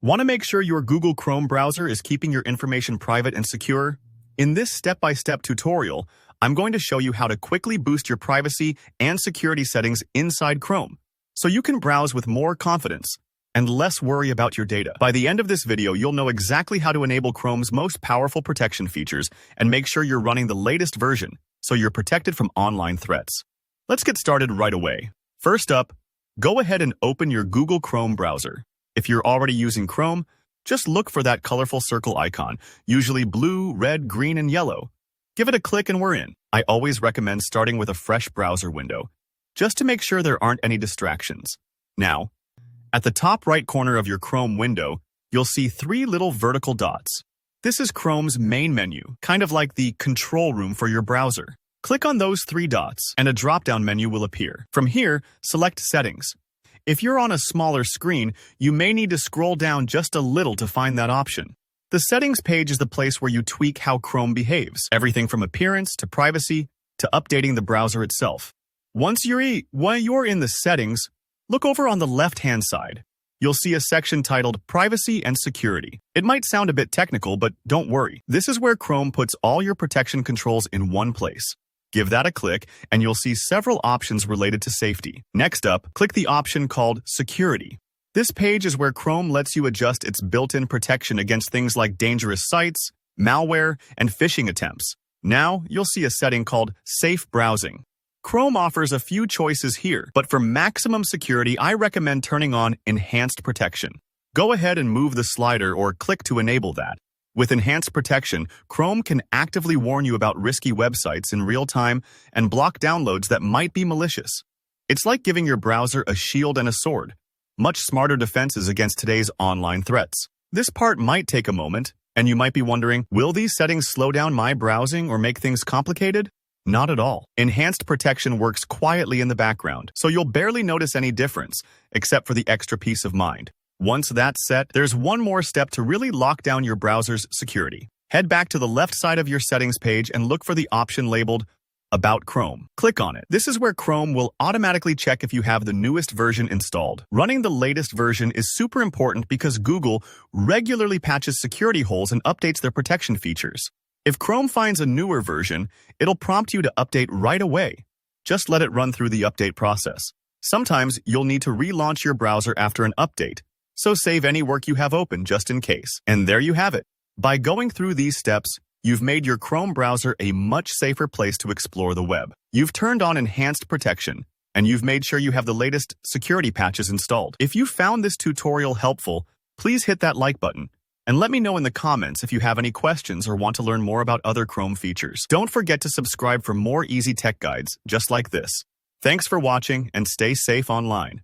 Want to make sure your Google Chrome browser is keeping your information private and secure? In this step-by-step tutorial, I'm going to show you how to quickly boost your privacy and security settings inside Chrome, so you can browse with more confidence and less worry about your data. By the end of this video, you'll know exactly how to enable Chrome's most powerful protection features and make sure you're running the latest version, so you're protected from online threats. Let's get started right away. First up, go ahead and open your Google Chrome browser. If you're already using Chrome, just look for that colorful circle icon, usually blue, red, green, and yellow. Give it a click and we're in. I always recommend starting with a fresh browser window, just to make sure there aren't any distractions. Now, at the top right corner of your Chrome window, you'll see three little vertical dots. This is Chrome's main menu, kind of like the control room for your browser. Click on those three dots, and a drop-down menu will appear. From here, select Settings. If you're on a smaller screen, you may need to scroll down just a little to find that option. The Settings page is the place where you tweak how Chrome behaves, everything from appearance to privacy to updating the browser itself. Once you're in the settings, look over on the left-hand side. You'll see a section titled Privacy and Security. It might sound a bit technical, but don't worry. This is where Chrome puts all your protection controls in one place. Give that a click, and you'll see several options related to safety. Next up, click the option called Security. This page is where Chrome lets you adjust its built-in protection against things like dangerous sites, malware, and phishing attempts. Now, you'll see a setting called Safe Browsing. Chrome offers a few choices here, but for maximum security, I recommend turning on Enhanced Protection. Go ahead and move the slider or click to enable that. With Enhanced Protection, Chrome can actively warn you about risky websites in real time and block downloads that might be malicious. It's like giving your browser a shield and a sword, much smarter defenses against today's online threats. This part might take a moment, and you might be wondering, will these settings slow down my browsing or make things complicated? Not at all. Enhanced Protection works quietly in the background, so you'll barely notice any difference, except for the extra peace of mind. Once that's set, there's one more step to really lock down your browser's security. Head back to the left side of your settings page and look for the option labeled About Chrome. Click on it. This is where Chrome will automatically check if you have the newest version installed. Running the latest version is super important because Google regularly patches security holes and updates their protection features. If Chrome finds a newer version, it'll prompt you to update right away. Just let it run through the update process. Sometimes you'll need to relaunch your browser after an update, so save any work you have open just in case. And there you have it. By going through these steps, you've made your Chrome browser a much safer place to explore the web. You've turned on Enhanced Protection, and you've made sure you have the latest security patches installed. If you found this tutorial helpful, please hit that like button, and let me know in the comments if you have any questions or want to learn more about other Chrome features. Don't forget to subscribe for more easy tech guides just like this. Thanks for watching, and stay safe online.